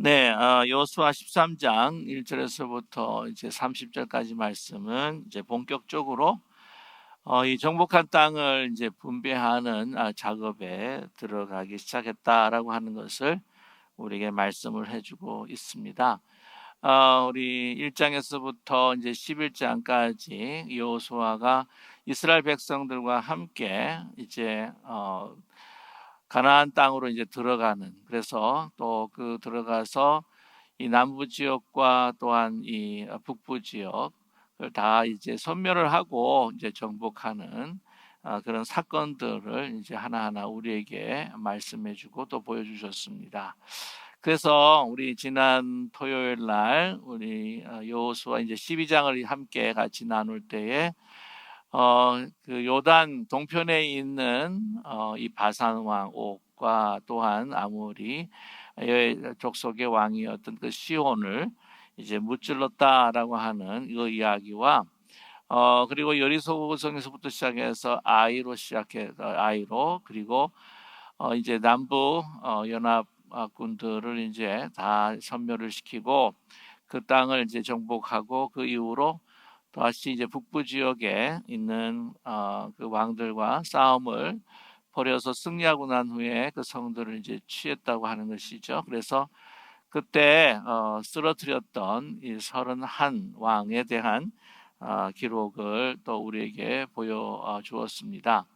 네, 여호수아 13장 1절에서부터 이제 30절까지 말씀은 이제 본격적으로 이 정복한 땅을 이제 분배하는 작업에 들어가기 시작했다라고 하는 것을 우리에게 말씀을 해주고 있습니다. 우리 1장에서부터 이제 11장까지 여호수아가 이스라엘 백성들과 함께 이제 가나안 땅으로 이제 들어가는, 그래서 또 그 들어가서 이 남부 지역과 또한 이 북부 지역을 다 이제 소멸을 하고 이제 정복하는 그런 사건들을 이제 하나하나 우리에게 말씀해주고 또 보여주셨습니다. 그래서 우리 지난 토요일 날 우리 여호수아 이제 12장을 함께 같이 나눌 때에 그 요단 동편에 있는 이 바산 왕 옥과 또한 아모리 족속의 왕이었던 그 시온을 이제 무찔렀다라고 하는 이 이야기와 그리고 여리고성에서부터 시작해서 아이로 시작해서 아이로, 그리고 이제 남부 연합군들을 이제 다 섬멸을 시키고 그 땅을 이제 정복하고 그 이후로 다시 이제 북부 지역에 있는 그 왕들과 싸움을 벌여서 승리하고 난 후에 그 성들을 이제 취했다고 하는 것이죠. 그래서 그때 쓰러뜨렸던 이 31 왕에 대한 기록을 또 우리에게 보여 주었습니다.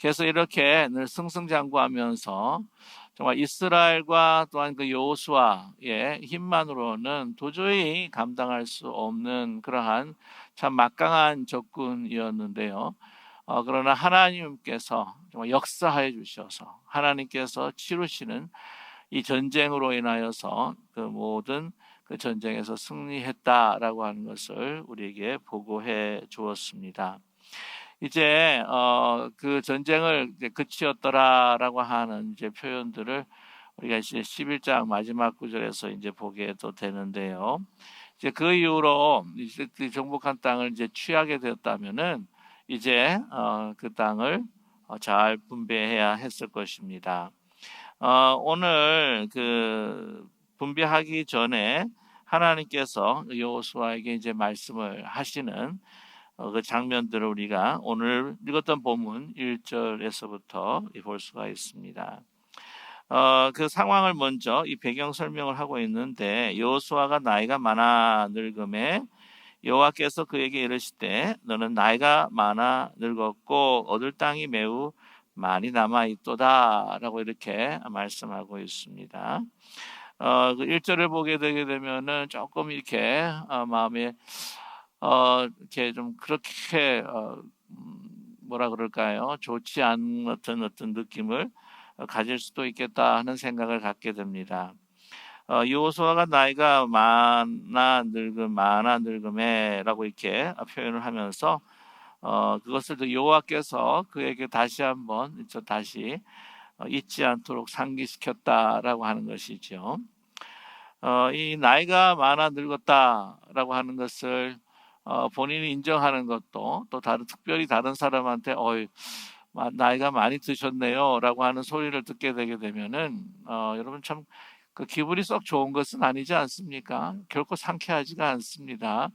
그래서 이렇게 늘 승승장구하면서 정말 이스라엘과 또한 그 여호수아의 힘만으로는 도저히 감당할 수 없는 그러한 참 막강한 적군이었는데요. 그러나 하나님께서 정말 역사하여 주셔서 하나님께서 치루시는 이 전쟁으로 인하여서 그 모든 그 전쟁에서 승리했다라고 하는 것을 우리에게 보고해 주었습니다. 이제 그 전쟁을 이제 그치었더라라고 하는 이제 표현들을 우리가 이제 11장 마지막 구절에서 이제 보게 또 되는데요. 이제 그 이후로 이제 그 정복한 땅을 이제 취하게 되었다면은 이제 그 땅을 잘 분배해야 했을 것입니다. 오늘 그 분배하기 전에 하나님께서 여호수아에게 이제 말씀을 하시는 그 장면들을 우리가 오늘 읽었던 본문 1절에서부터 볼 수가 있습니다. 그 상황을 먼저 이 배경 설명을 하고 있는데, 여호수아가 나이가 많아 늙음에 여호와께서 그에게 이르시되 너는 나이가 많아 늙었고 얻을 땅이 매우 많이 남아 있도다라고 이렇게 말씀하고 있습니다. 그 1절을 보게 되게 되면은 조금 이렇게 마음에 이렇게 좀 그렇게 뭐라 그럴까요? 좋지 않은 어떤 느낌을 가질 수도 있겠다 하는 생각을 갖게 됩니다. 여호수아가 나이가 많아 늙음에라고 이렇게 표현을 하면서 그것을 또 여호와께서 그에게 다시 한번 다시 잊지 않도록 상기시켰다라고 하는 것이죠. 이 나이가 많아 늙었다라고 하는 것을 본인이 인정하는 것도 또 특별히 다른 사람한테 나이가 많이 드셨네요라고 하는 소리를 듣게 되게 되면은 여러분 참 그 기분이 썩 좋은 것은 아니지 않습니까? 결코 상쾌하지가 않습니다.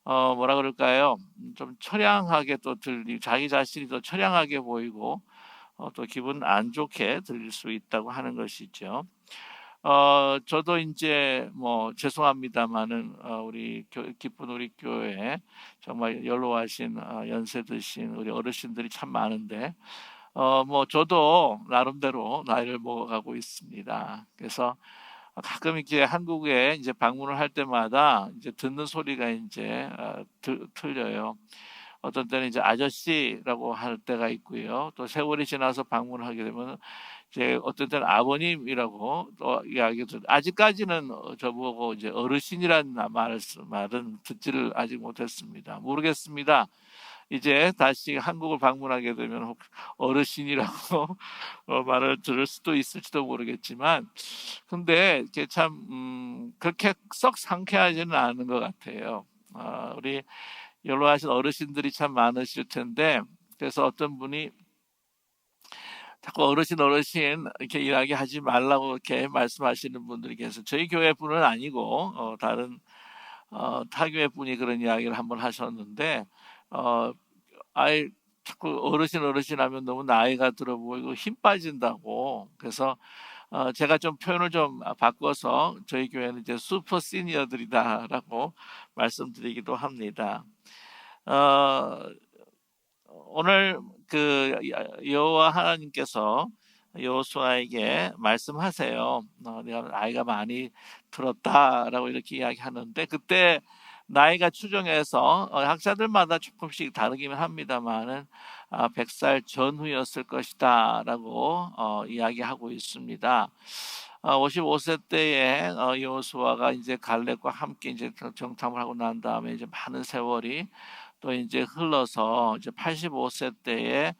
뭐라 그럴까요? 좀 처량하게 또 자기 자신이 더 처량하게 보이고 또 기분 안 좋게 들릴 수 있다고 하는 것이죠. 저도 이제 뭐 죄송합니다만은 기쁜 우리 교회에 정말 연로하신 연세 드신 우리 어르신들이 참 많은데 뭐 저도 나름대로 나이를 먹어가고 있습니다. 그래서 가끔 이렇게 한국에 이제 방문을 할 때마다 이제 듣는 소리가 이제 틀려요. 어떤 때는 이제 아저씨라고 할 때가 있고요. 또 세월이 지나서 방문을 하게 되면 이제 어떤 때는 아버님이라고 또 이야기도, 아직까지는 저보고 이제 어르신이라는 말은 듣지를 아직 못했습니다. 모르겠습니다. 이제 다시 한국을 방문하게 되면 어르신이라고 말을 들을 수도 있을지도 모르겠지만, 근데 이게 참 그렇게 썩 상쾌하지는 않은 것 같아요. 우리 연로하신 어르신들이 참 많으실 텐데, 그래서 어떤 분이 자꾸 어르신 이렇게 이야기하지 말라고 이렇게 말씀하시는 분들이 계세요. 저희 교회 분은 아니고 다른 타교회 분이 그런 이야기를 한번 하셨는데 어, 아이 자꾸 어르신 하면 너무 나이가 들어 보이고 힘 빠진다고. 그래서 제가 좀 표현을 좀 바꿔서 저희 교회는 이제 슈퍼 시니어들이다라고 말씀드리기도 합니다. 어, 오늘 그 여호와 하나님께서 여호수아에게 말씀하세요. 내가 나이가 많이 들었다라고 이렇게 이야기하는데 그때 나이가 추정해서 학자들마다 조금씩 다르긴 합니다만은 100살 전후였을 것이다라고 이야기하고 있습니다. 55세 때에 여호수아가 이제 갈렙과 함께 이제 정탐을 하고 난 다음에 이제 많은 세월이 또 이제 흘러서 이제 85세 때에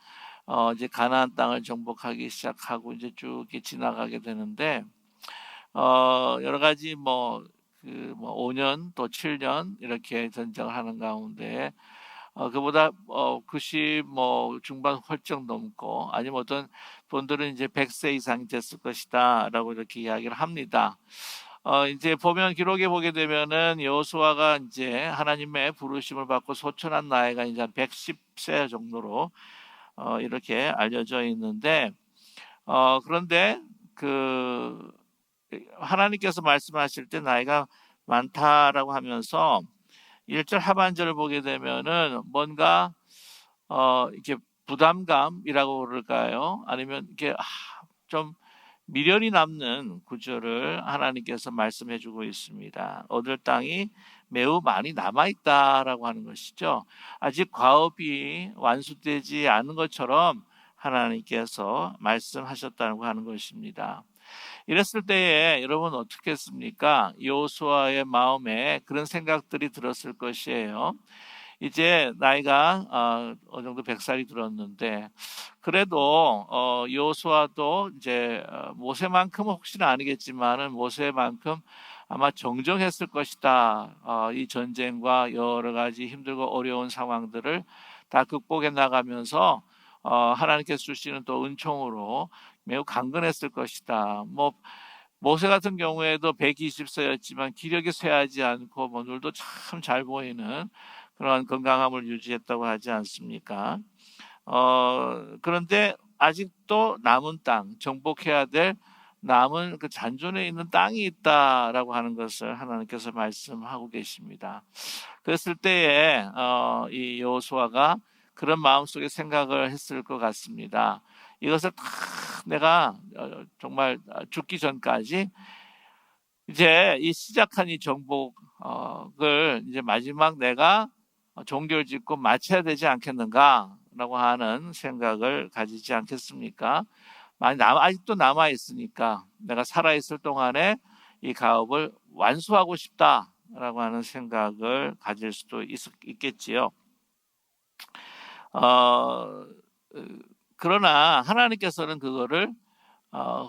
이제 가나안 땅을 정복하기 시작하고 이제 쭉 이렇게 지나가게 되는데 여러 가지 뭐 5년 또 7년 이렇게 전쟁을 하는 가운데 그보다 90 뭐 중반 훌쩍 넘고 아니면 어떤 분들은 이제 100세 이상이 됐을 것이다라고 이렇게 이야기를 합니다. 이제 보면 기록에 보게 되면은 여호수아가 이제 하나님의 부르심을 받고 소천한 나이가 이제 한 110세 정도로 이렇게 알려져 있는데 그런데 그 하나님께서 말씀하실 때 나이가 많다라고 하면서 1절 하반절을 보게 되면은 뭔가 이렇게 부담감이라고 그럴까요? 아니면 이렇게 좀 미련이 남는 구절을 하나님께서 말씀해 주고 있습니다. 얻을 땅이 매우 많이 남아 있다라고 하는 것이죠. 아직 과업이 완수되지 않은 것처럼 하나님께서 말씀하셨다고 하는 것입니다. 이랬을 때에 여러분 어떻게 했습니까? 여호수아의 마음에 그런 생각들이 들었을 것이에요. 이제 나이가 어느 정도 100살이 들었는데 그래도 여호수아도 이제 모세만큼은 혹시나 아니겠지만은 모세만큼 아마 정정했을 것이다. 이 전쟁과 여러 가지 힘들고 어려운 상황들을 다 극복해 나가면서 하나님께서 주시는 또 은총으로 매우 강건했을 것이다. 뭐 모세 같은 경우에도 120세였지만 기력이 쇠하지 않고 뭐 눈도 참 잘 보이는 그러한 건강함을 유지했다고 하지 않습니까? 그런데 아직도 남은 땅, 정복해야 될 남은 그 잔존에 있는 땅이 있다라고 하는 것을 하나님께서 말씀하고 계십니다. 그랬을 때에 이 여호수아가 그런 마음속에 생각을 했을 것 같습니다. 이것을 다 내가 정말 죽기 전까지 이제 이 시작한 이 정복을 이제 마지막 내가 종결짓고 마쳐야 되지 않겠는가라고 하는 생각을 가지지 않겠습니까? 아직도 남아 있으니까 내가 살아 있을 동안에 이 가업을 완수하고 싶다라고 하는 생각을 가질 수도 있겠지요. 그러나 하나님께서는 그거를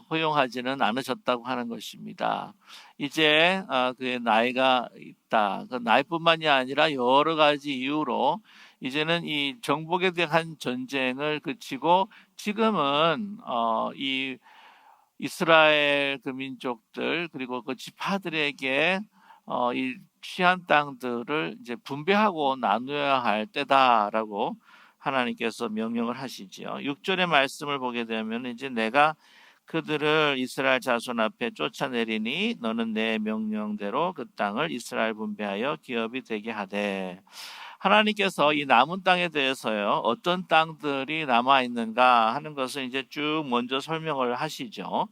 허용하지는 않으셨다고 하는 것입니다. 이제 그의 나이가 있다. 그 나이뿐만이 아니라 여러 가지 이유로 이제는 이 정복에 대한 전쟁을 그치고 지금은 이 이스라엘 그 민족들 그리고 그 지파들에게 이 취한 땅들을 이제 분배하고 나누어야 할 때다라고 하나님께서 명령을 하시지요. 6절의 말씀을 보게 되면 이제 내가 그들을 이스라엘 자손 앞에 쫓아내리니 너는 내 명령대로 그 땅을 이스라엘 분배하여 기업이 되게 하되 하나님께서 이 남은 땅에 대해서요 어떤 땅들이 남아 있는가 하는 것을 이제 쭉 먼저 설명을 하시죠.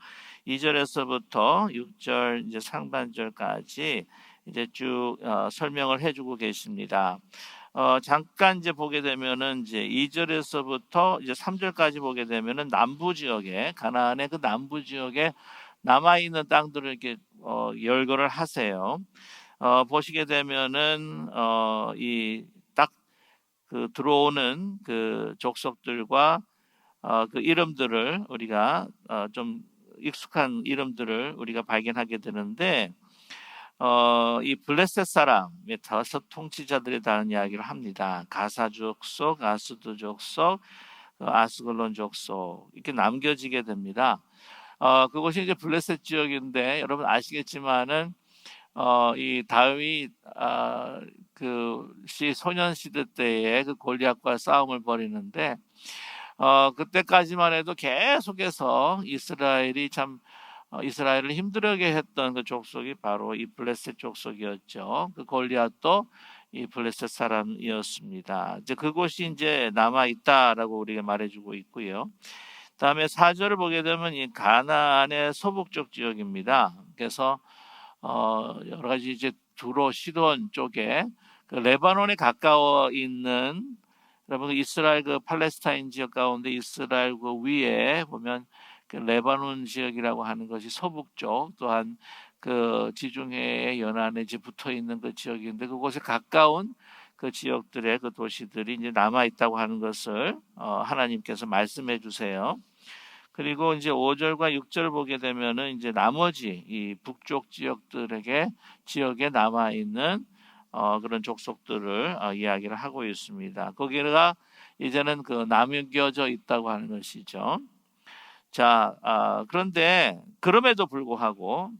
2절에서부터 6절 이제 상반절까지 이제 쭉 설명을 해주고 계십니다. 잠깐 이제 보게 되면은 이제 2절에서부터 이제 3절까지 보게 되면은 남부 지역에 가나안의 그 남부 지역에 남아 있는 땅들을 이렇게 열거를 하세요. 보시게 되면은 이 딱 그 들어오는 그 족속들과 그 이름들을 우리가 좀 익숙한 이름들을 우리가 발견하게 되는데 이 블레셋 사람의 다섯 통치자들에 대한 이야기를 합니다. 가사 족속, 아스두 족속, 그 아스글론 족속 이렇게 남겨지게 됩니다. 그곳이 이제 블레셋 지역인데 여러분 아시겠지만은 이 다윗 그시 소년 시대 때에 그 골리앗과 싸움을 벌이는데 그때까지만 해도 계속해서 이스라엘이 참 이스라엘을 힘들게 했던 그 족속이 바로 이 블레셋 족속이었죠. 그 골리앗도 이 블레셋 사람이었습니다. 이제 그곳이 이제 남아 있다라고 우리가 말해주고 있고요. 다음에 4절을 보게 되면 이 가나안의 서북쪽 지역입니다. 그래서 여러 가지 이제 두로 시돈 쪽에 그 레바논에 가까워 있는 여러분 이스라엘 그 팔레스타인 지역 가운데 이스라엘 그 위에 보면 그 레바논 지역이라고 하는 것이 서북쪽 또한 그 지중해 연안에 이제 붙어 있는 그 지역인데 그곳에 가까운 그 지역들의 그 도시들이 이제 남아 있다고 하는 것을 하나님께서 말씀해 주세요. 그리고 이제 5절과 6절 보게 되면은 이제 나머지 이 북쪽 지역에 남아 있는 그런 족속들을 이야기를 하고 있습니다. 거기가 이제는 그 남겨져 있다고 하는 것이죠. 자, 그런데 그럼에도 불구하고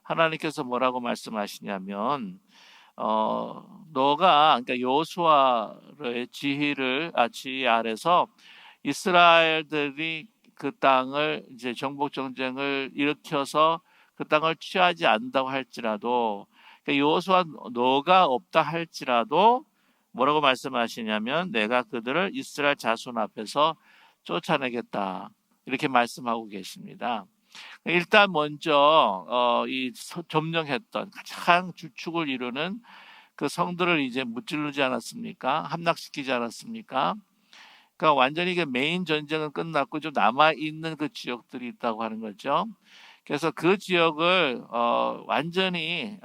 하나님께서 뭐라고 말씀하시냐면 너가 그러니까 여호수아의 지휘 아래서 이스라엘들이 그 땅을 이제 정복 전쟁을 일으켜서 그 땅을 취하지 않는다고 할지라도 그러니까 여호수아 너가 없다 할지라도 뭐라고 말씀하시냐면 내가 그들을 이스라엘 자손 앞에서 쫓아내겠다 이렇게 말씀하고 계십니다. 일단 먼저 점령했던 가장 주축을 이루는 그 성들을 이제 무찌르지 않았습니까? 함락시키지 않았습니까? 그러니까 완전히 그 메인 전쟁은 끝났고 좀 남아 있는 그 지역들이 있다고 하는 거죠. 그래서 그 지역을 완전히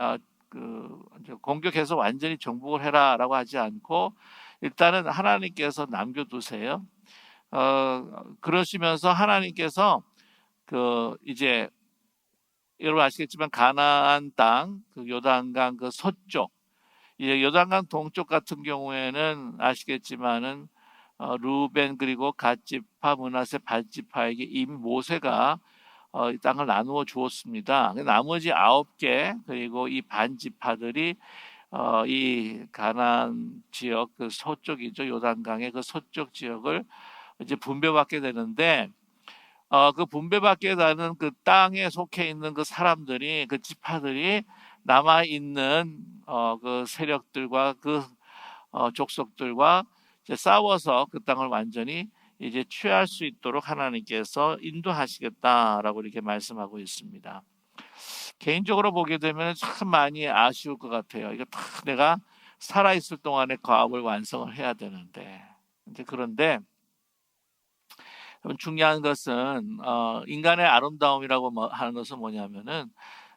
그 공격해서 완전히 정복을 해라라고 하지 않고 일단은 하나님께서 남겨두세요. 그러시면서 하나님께서 그 이제 여러분 아시겠지만 가나안 땅, 그 요단강 그 서쪽, 이제 요단강 동쪽 같은 경우에는 아시겠지만은 루벤 그리고 갓지파, 므낫세, 밧지파에게 이미 모세가 이 땅을 나누어 주었습니다. 나머지 9개 그리고 이 반지파들이 이 가나안 지역 그 서쪽이죠. 요단강의 그 서쪽 지역을 이제 분배받게 되는데 그 분배받게 되는 그 땅에 속해 있는 그 사람들이 그 지파들이 남아 있는 그 세력들과 그 족속들과 이제 싸워서 그 땅을 완전히 이제 취할 수 있도록 하나님께서 인도하시겠다라고 이렇게 말씀하고 있습니다. 개인적으로 보게 되면 참 많이 아쉬울 것 같아요. 이거 다 내가 살아 있을 동안에 과업을 완성을 해야 되는데 이제 그런데 중요한 것은 인간의 아름다움이라고 하는 것은 뭐냐면은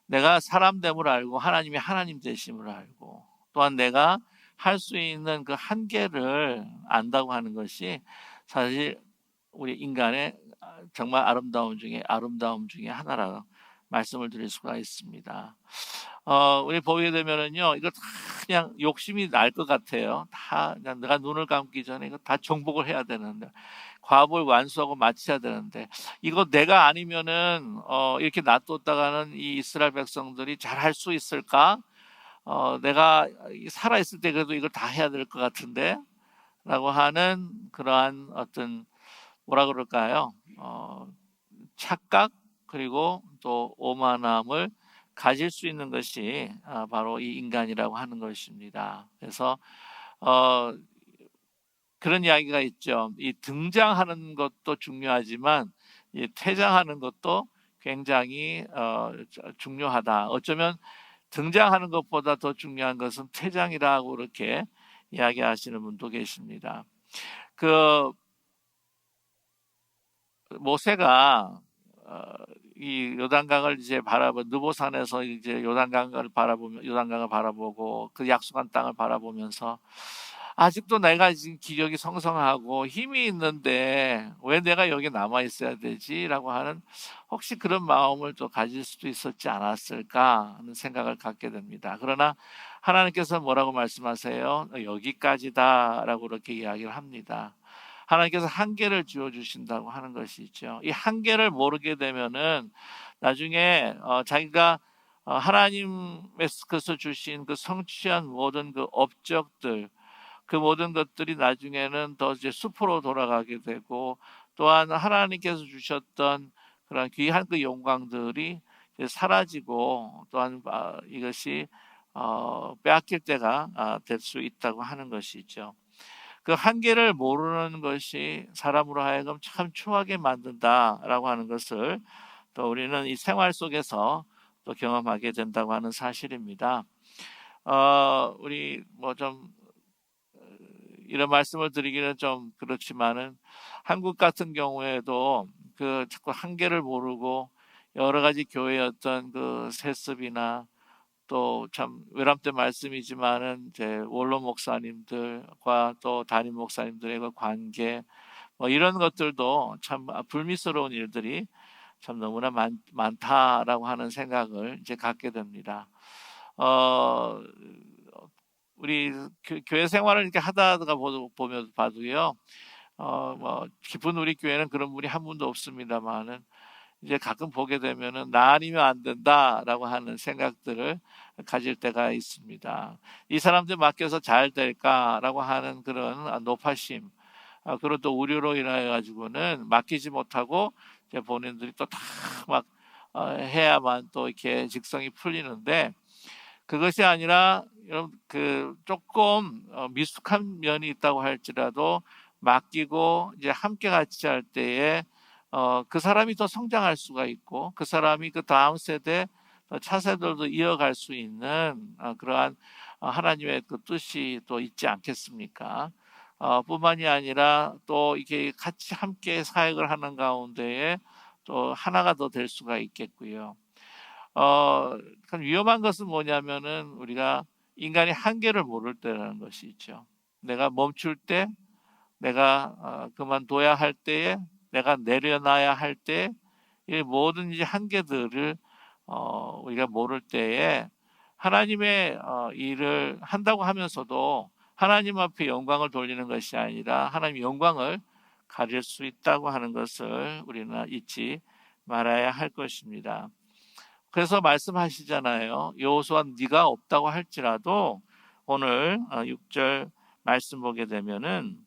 내가 사람됨을 알고 하나님이 하나님 되심을 알고 또한 내가 할 수 있는 그 한계를 안다고 하는 것이 사실 우리 인간의 정말 아름다움 중에 하나라고 말씀을 드릴 수가 있습니다. 우리 보게 되면은요, 이거 다 그냥 욕심이 날 것 같아요. 다 그냥 내가 눈을 감기 전에 이거 다 정복을 해야 되는데, 과업을 완수하고 마쳐야 되는데, 이거 내가 아니면은 이렇게 놔뒀다가는 이 이스라엘 백성들이 잘 할 수 있을까? 내가 살아 있을 때 그래도 이걸 다 해야 될 것 같은데, 라고 하는 그러한 어떤 뭐라 그럴까요? 착각 그리고 또 오만함을 가질 수 있는 것이 바로 이 인간이라고 하는 것입니다. 그래서 그런 이야기가 있죠. 이 등장하는 것도 중요하지만 이 퇴장하는 것도 굉장히 중요하다. 어쩌면 등장하는 것보다 더 중요한 것은 퇴장이라고 그렇게 이야기하시는 분도 계십니다. 그 모세가 이 요단강을 이제 느보산에서 이제 요단강을 바라보고 그 약속한 땅을 바라보면서 아직도 내가 지금 기력이 성성하고 힘이 있는데 왜 내가 여기 남아 있어야 되지라고 하는 혹시 그런 마음을 또 가질 수도 있었지 않았을까 하는 생각을 갖게 됩니다. 그러나 하나님께서 뭐라고 말씀하세요? 여기까지다라고 그렇게 이야기를 합니다. 하나님께서 한계를 지어 주신다고 하는 것이죠. 이 한계를 모르게 되면은 나중에 자기가 하나님께서 주신 그 성취한 모든 그 업적들, 그 모든 것들이 나중에는 더 이제 숲으로 돌아가게 되고, 또한 하나님께서 주셨던 그런 귀한 그 영광들이 이제 사라지고, 또한 이것이 빼앗길 때가 될 수 있다고 하는 것이죠. 그 한계를 모르는 것이 사람으로 하여금 참 추하게 만든다라고 하는 것을 또 우리는 이 생활 속에서 또 경험하게 된다고 하는 사실입니다. 우리 뭐 좀 이런 말씀을 드리기는 좀 그렇지만은 한국 같은 경우에도 그 자꾸 한계를 모르고 여러 가지 교회의 어떤 그 세습이나 또 참 외람된 말씀이지만은 이제 원로 목사님들과 또 담임 목사님들의 그 관계, 뭐 이런 것들도 참 불미스러운 일들이 참 너무나 많다라고 하는 생각을 이제 갖게 됩니다. 어, 우리 교회 생활을 이렇게 하다가 보면 봐도요, 뭐 깊은 우리 교회는 그런 분이 한 분도 없습니다만은 이제 가끔 보게 되면은 나 아니면 안 된다라고 하는 생각들을 가질 때가 있습니다. 이 사람들 맡겨서 잘 될까라고 하는 그런 높아심, 그런 또 우려로 인하여 가지고는 맡기지 못하고 이제 본인들이 또 다 막 해야만 또 이렇게 직성이 풀리는데, 그것이 아니라 여러분 그 조금 미숙한 면이 있다고 할지라도 맡기고 이제 함께 같이 할 때에 그 사람이 더 성장할 수가 있고, 그 사람이 그 다음 세대 차세들도 이어갈 수 있는 그러한 하나님의 그 뜻이 또 있지 않겠습니까? 뿐만이 아니라 또 이게 같이 함께 사역을 하는 가운데에 또 하나가 더 될 수가 있겠고요. 참 위험한 것은 뭐냐면은 우리가 인간이 한계를 모를 때라는 것이 있죠. 내가 멈출 때, 내가 그만둬야 할 때에, 내가 내려놔야 할 때, 이 모든 이제 한계들을 우리가 모를 때에 하나님의 일을 한다고 하면서도 하나님 앞에 영광을 돌리는 것이 아니라 하나님 영광을 가릴 수 있다고 하는 것을 우리는 잊지 말아야 할 것입니다. 그래서 말씀하시잖아요. 여호수아 네가 없다고 할지라도, 오늘 6절 말씀 보게 되면은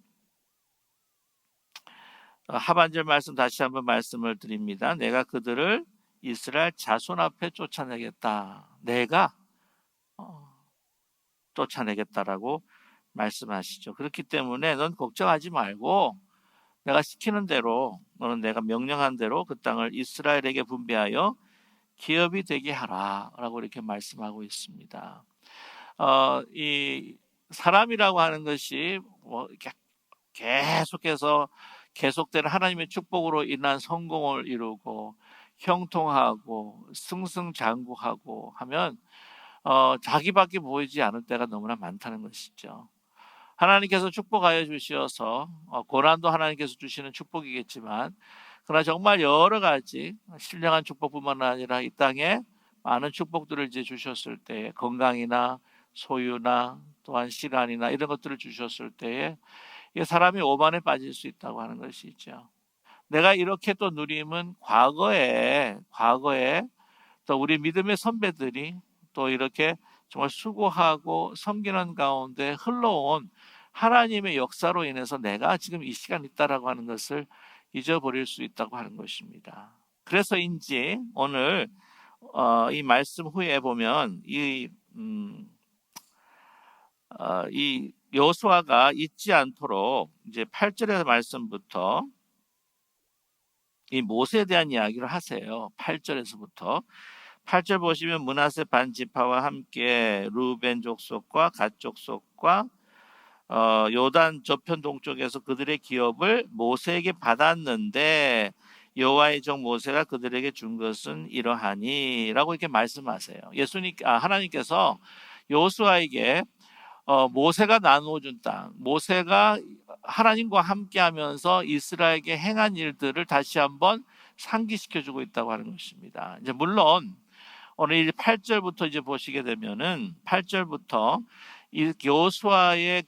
하반절 말씀 다시 한번 말씀을 드립니다. 내가 그들을 이스라엘 자손 앞에 쫓아내겠다. 내가 쫓아내겠다라고 말씀하시죠. 그렇기 때문에 넌 걱정하지 말고 내가 시키는 대로, 너는 내가 명령한 대로 그 땅을 이스라엘에게 분배하여 기업이 되게 하라라고 이렇게 말씀하고 있습니다. 이 사람이라고 하는 것이 뭐 이렇게 계속해서 계속되는 하나님의 축복으로 인한 성공을 이루고 형통하고 승승장구하고 하면 자기밖에 보이지 않을 때가 너무나 많다는 것이죠. 하나님께서 축복하여 주셔서 고난도 하나님께서 주시는 축복이겠지만, 그러나 정말 여러 가지 신령한 축복뿐만 아니라 이 땅에 많은 축복들을 이제 주셨을 때, 건강이나 소유나 또한 시간이나 이런 것들을 주셨을 때에 사람이 오만에 빠질 수 있다고 하는 것이죠. 내가 이렇게 또 누림은 과거에 또 우리 믿음의 선배들이 또 이렇게 정말 수고하고 섬기는 가운데 흘러온 하나님의 역사로 인해서 내가 지금 이 시간 있다라고 하는 것을 잊어버릴 수 있다고 하는 것입니다. 그래서인지 오늘 이 말씀 후에 보면 이 여호수아가 잊지 않도록 이제 8절의 말씀부터 이 모세에 대한 이야기를 하세요. 8절에서부터 8절 보시면 므낫세 반지파와 함께 루벤 족속과 갓 족속과 요단 저편 동쪽에서 그들의 기업을 모세에게 받았는데 여호와의 종 모세가 그들에게 준 것은 이러하니라고 이렇게 말씀하세요. 하나님께서 여호수아에게 모세가 나누어준 땅, 모세가 하나님과 함께하면서 이스라엘에게 행한 일들을 다시 한번 상기시켜주고 있다고 하는 것입니다. 이제 물론 오늘 8절부터 이제 보시게 되면은 8절부터 이 여호수아의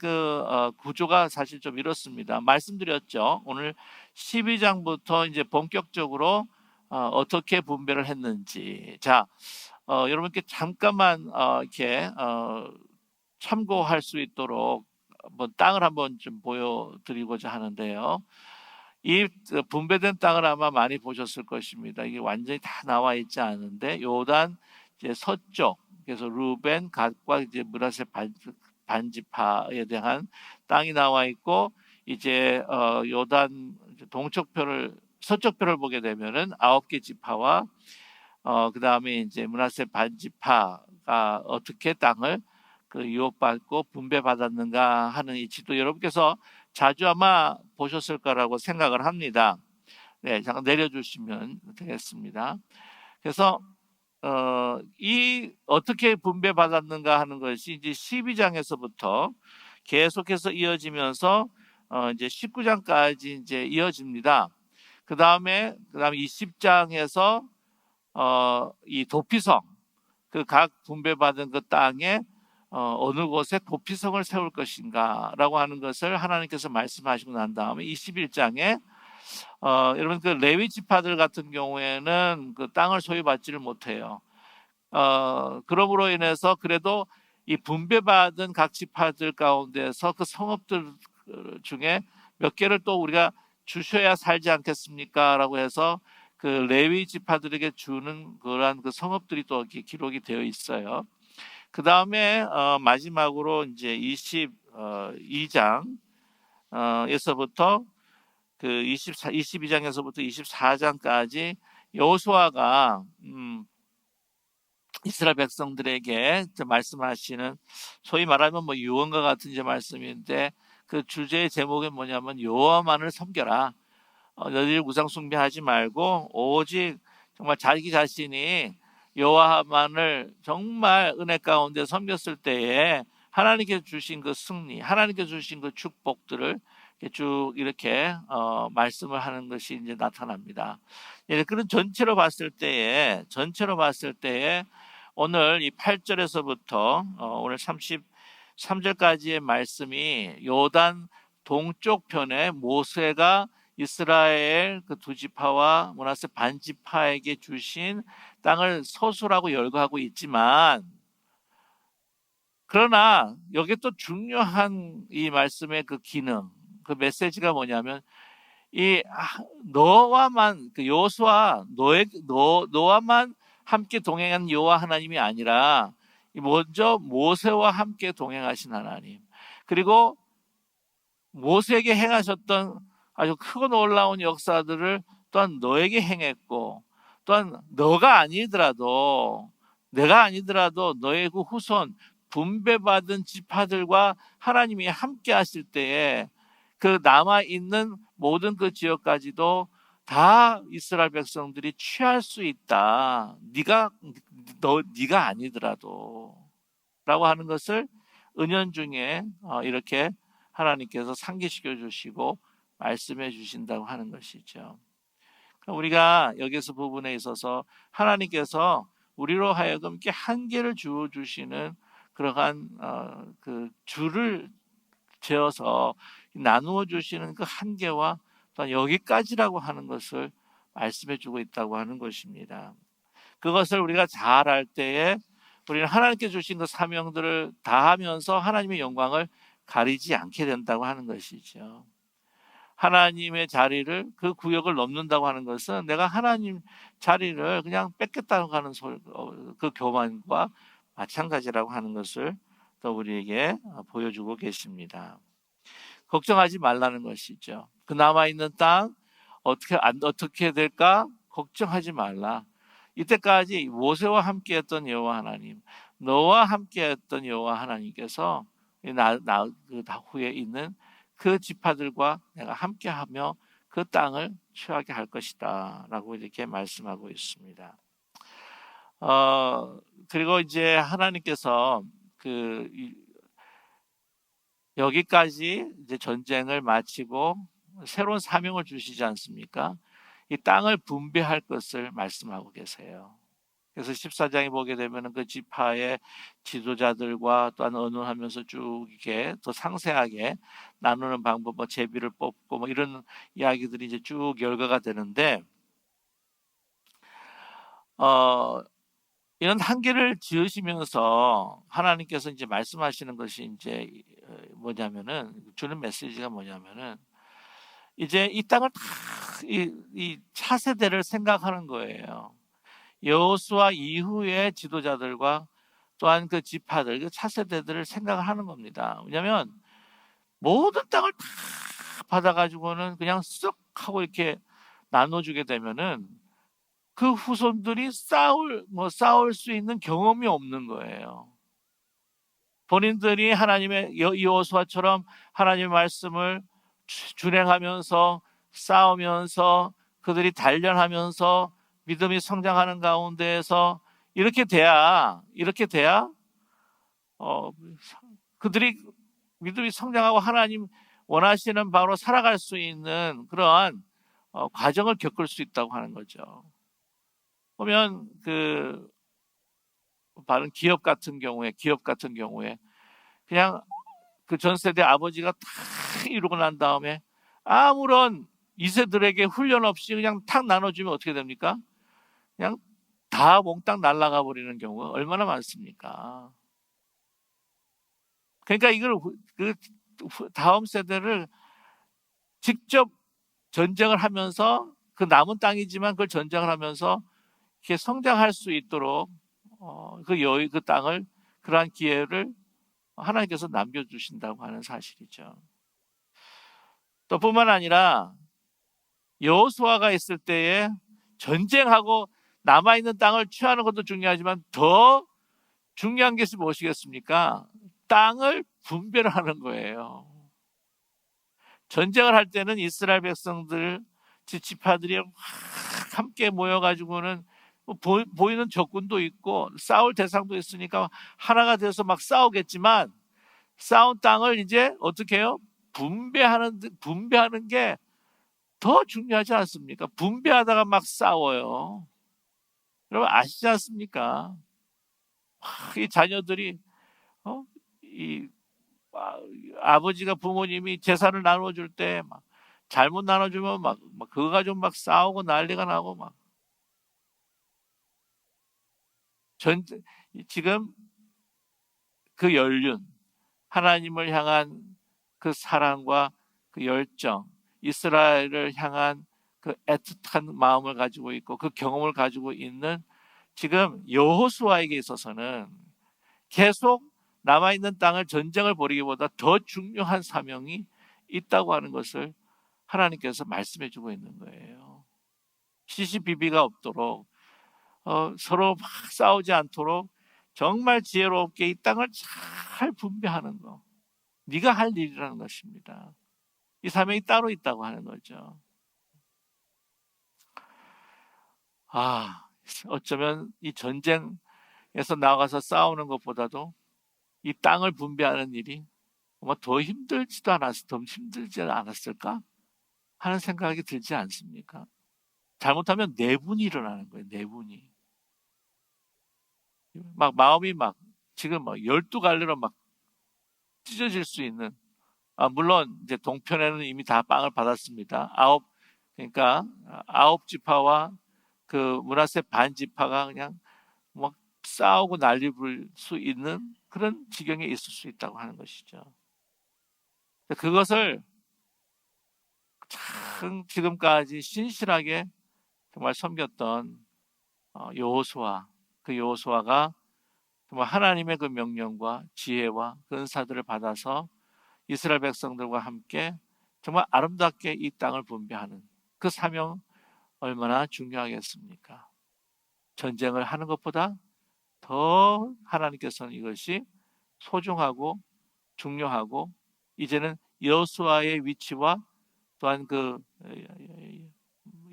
구조가 사실 좀 이렇습니다. 말씀드렸죠. 오늘 12장부터 이제 본격적으로 어떻게 분배를 했는지. 자, 여러분께 잠깐만 이렇게 참고할 수 있도록 한번 땅을 한번 좀 보여드리고자 하는데요. 이 분배된 땅을 아마 많이 보셨을 것입니다. 이게 완전히 다 나와 있지 않은데 요단 이제 서쪽, 그래서 루벤, 갓과 이제 므낫세 반지파에 대한 땅이 나와 있고, 이제 요단 서쪽표를 보게 되면은 9개 지파와 그 다음에 이제 므낫세 반지파가 어떻게 땅을 유업받고 분배받았는가 하는 이 지도 여러분께서 자주 아마 보셨을 거라고 생각을 합니다. 네, 잠깐 내려주시면 되겠습니다. 그래서 이 어떻게 분배받았는가 하는 것이 이제 12장에서부터 계속해서 이어지면서 이제 19장까지 이제 이어집니다. 그 다음에 20장에서 이 도피성, 그 각 분배받은 그 땅에 어느 곳에 도피성을 세울 것인가라고 하는 것을 하나님께서 말씀하시고 난 다음에 21장에 여러분 그 레위 지파들 같은 경우에는 그 땅을 소유받지를 못해요. 그러므로 인해서 그래도 이 분배받은 각 지파들 가운데서 그 성읍들 중에 몇 개를 또 우리가 주셔야 살지 않겠습니까? 라고 해서 그 레위 지파들에게 주는 그러한 그 성읍들이 또 이렇게 기록이 되어 있어요. 그 다음에 마지막으로 이제 22장에서부터 그 22장에서부터 24장까지 여호수아가 이스라엘 백성들에게 말씀하시는, 소위 말하면 뭐 유언과 같은 이제 말씀인데, 그 주제의 제목이 뭐냐면 여호와만을 섬겨라. 너희들 우상 숭배하지 말고 오직 정말 자기 자신이 여호와만을 정말 은혜 가운데 섬겼을 때에 하나님께서 주신 그 승리, 하나님께서 주신 그 축복들을 쭉 이렇게 말씀을 하는 것이 이제 나타납니다. 그런 전체로 봤을 때에 오늘 이 8절에서부터 오늘 33절까지의 말씀이 요단 동쪽 편에 모세가 이스라엘 그 두 지파와 므낫세 반지파에게 주신 땅을 서술하고 열거하고 있지만, 그러나 여기 또 중요한 이 말씀의 그 기능, 그 메시지가 뭐냐면 이 너와만 그 여호수아 너와만 함께 동행한 여호와 하나님이 아니라 먼저 모세와 함께 동행하신 하나님, 그리고 모세에게 행하셨던 아주 크고 놀라운 역사들을 또한 너에게 행했고, 또한 내가 아니더라도 너의 그 후손 분배받은 지파들과 하나님이 함께 하실 때에 그 남아있는 모든 그 지역까지도 다 이스라엘 백성들이 취할 수 있다. 네가 아니더라도 라고 하는 것을 은연중에 이렇게 하나님께서 상기시켜 주시고 말씀해 주신다고 하는 것이죠. 우리가 여기서 부분에 있어서 하나님께서 우리로 하여금 이렇게 한계를 주어 주시는 그러한 그 줄을 재어서 나누어 주시는 그 한계와 또한 여기까지라고 하는 것을 말씀해 주고 있다고 하는 것입니다. 그것을 우리가 잘 알 때에 우리는 하나님께 주신 그 사명들을 다하면서 하나님의 영광을 가리지 않게 된다고 하는 것이죠. 하나님의 자리를, 그 구역을 넘는다고 하는 것은 내가 하나님 자리를 그냥 뺏겠다고 하는 그 교만과 마찬가지라고 하는 것을 또 우리에게 보여주고 계십니다. 걱정하지 말라는 것이죠. 그 남아있는 땅 어떻게 될까? 걱정하지 말라. 이때까지 모세와 함께했던 여호와 하나님, 너와 함께했던 여호와 하나님께서 그 후에 있는 그 지파들과 내가 함께하며 그 땅을 취하게 할 것이다 라고 이렇게 말씀하고 있습니다. 그리고 이제 하나님께서 여기까지 이제 전쟁을 마치고 새로운 사명을 주시지 않습니까? 이 땅을 분배할 것을 말씀하고 계세요. 그래서 14장에 보게 되면은 그 지파의 지도자들과 또한 언론하면서 쭉 이렇게 더 상세하게 나누는 방법, 뭐 제비를 뽑고 뭐 이런 이야기들이 이제 쭉 열거가 되는데, 어, 이런 한계를 지으시면서 하나님께서 이제 말씀하시는 것이 이제 뭐냐면은, 주는 메시지가 뭐냐면은, 이제 이 땅을 다 이 차세대를 생각하는 거예요. 여호수아 이후의 지도자들과 또한 그 지파들, 그 차세대들을 생각하는 겁니다. 왜냐하면 모든 땅을 다 받아가지고는 그냥 쓱 하고 이렇게 나눠주게 되면은 그 후손들이 싸울 수 있는 경험이 없는 거예요. 본인들이 하나님의 여호수아처럼 하나님의 말씀을 준행하면서 싸우면서 그들이 단련하면서 믿음이 성장하는 가운데에서 이렇게 돼야 어, 그들이 믿음이 성장하고 하나님 원하시는 바로 살아갈 수 있는 그러한 과정을 겪을 수 있다고 하는 거죠. 보면 그 다른 기업 같은 경우에 그냥 그 전 세대 아버지가 다 이루고 난 다음에 아무런 2세들에게 훈련 없이 그냥 탁 나눠주면 어떻게 됩니까? 그냥 다 몽땅 날아가 버리는 경우가 얼마나 많습니까? 그러니까 이걸 그 다음 세대를 직접 전쟁을 하면서 그 남은 땅이지만 그걸 전쟁을 하면서 이렇게 성장할 수 있도록 그 땅을 그러한 기회를 하나님께서 남겨주신다고 하는 사실이죠. 또 뿐만 아니라 여호수아가 있을 때에 전쟁하고 남아있는 땅을 취하는 것도 중요하지만 더 중요한 것이 무엇이겠습니까? 땅을 분배하는 거예요. 전쟁을 할 때는 이스라엘 백성들, 지파들이 함께 모여가지고는 보이는 적군도 있고 싸울 대상도 있으니까 하나가 돼서 막 싸우겠지만 싸운 땅을 이제 어떻게 해요? 분배하는 게 더 중요하지 않습니까? 분배하다가 막 싸워요. 여러분 아시지 않습니까? 이 자녀들이 어? 이 아버지가 부모님이 재산을 나눠줄 때 막 잘못 나눠주면 막 그거 가지고 막 싸우고 난리가 나고 막 전 지금 그 연륜 하나님을 향한 그 사랑과 그 열정 이스라엘을 향한 그 애틋한 마음을 가지고 있고 그 경험을 가지고 있는 지금 여호수아에게 있어서는 계속 남아있는 땅을 전쟁을 벌이기보다 더 중요한 사명이 있다고 하는 것을 하나님께서 말씀해 주고 있는 거예요. 시시비비가 없도록 서로 막 싸우지 않도록 정말 지혜롭게 이 땅을 잘 분배하는 거. 네가 할 일이라는 것입니다. 이 사명이 따로 있다고 하는 거죠. 어쩌면 이 전쟁에서 나가서 싸우는 것보다도 이 땅을 분배하는 일이 더 힘들지 않았을까 하는 생각이 들지 않습니까? 잘못하면 내분이 일어나는 거예요. 내분이 막 마음이 막 지금 막 12갈래로 막 찢어질 수 있는 물론 이제 동편에는 이미 다 빵을 받았습니다. 그러니까 아홉 지파와 그 므낫세 반 지파가 그냥 막 싸우고 난리 부를 수 있는 그런 지경에 있을 수 있다고 하는 것이죠. 그것을 참 지금까지 신실하게 정말 섬겼던 여호수아, 그 여호수아가 정말 하나님의 그 명령과 지혜와 그 은사들을 받아서 이스라엘 백성들과 함께 정말 아름답게 이 땅을 분배하는 그 사명 얼마나 중요하겠습니까? 전쟁을 하는 것보다 더 하나님께서는 이것이 소중하고 중요하고 이제는 여호수아의 위치와 또한 그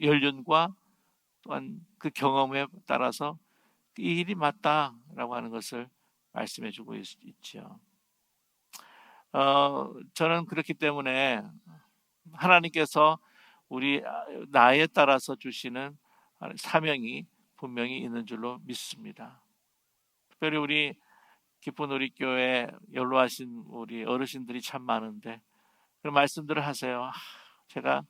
연륜과 또한 그 경험에 따라서 이 일이 맞다라고 하는 것을 말씀해 주고 있죠. 저는 그렇기 때문에 하나님께서 우리 나이에 따라서 주시는 사명이 분명히 있는 줄로 믿습니다. 특별히 우리 기쁜 우리 교회 연로하신 우리 어르신들이 참 많은데 그런 말씀들을 하세요. 제가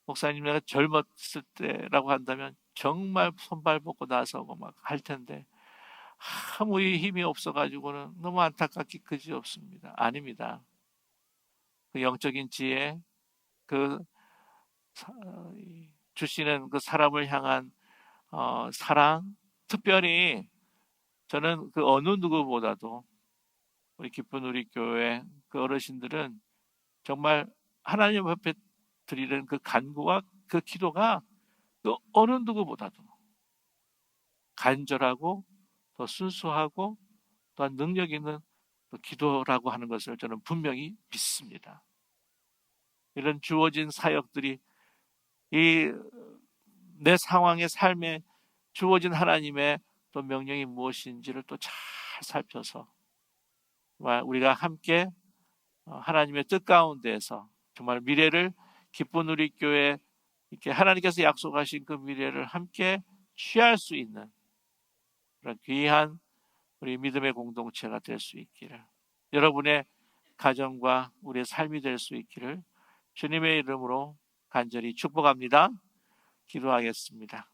목사님 내가 젊었을 때라고 한다면 정말 손발 뻗고 나서고 막 할 텐데 아무 힘이 없어가지고는 너무 안타깝기 그지없습니다. 아닙니다. 그 영적인 지혜, 그 주시는 그 사람을 향한 사랑, 특별히 저는 그 어느 누구보다도 우리 기쁜 우리 교회 그 어르신들은 정말 하나님 앞에 드리는 그 간구와 그 기도가 그 어느 누구보다도 간절하고 더 순수하고 또한 능력 있는 기도라고 하는 것을 저는 분명히 믿습니다. 이런 주어진 사역들이 이 내 상황의 삶에 주어진 하나님의 또 명령이 무엇인지를 또 잘 살펴서 우리가 함께 하나님의 뜻 가운데에서 정말 미래를 기쁜 우리 교회 이렇게 하나님께서 약속하신 그 미래를 함께 취할 수 있는 그런 귀한 우리 믿음의 공동체가 될 수 있기를, 여러분의 가정과 우리의 삶이 될 수 있기를 주님의 이름으로 간절히 축복합니다. 기도하겠습니다.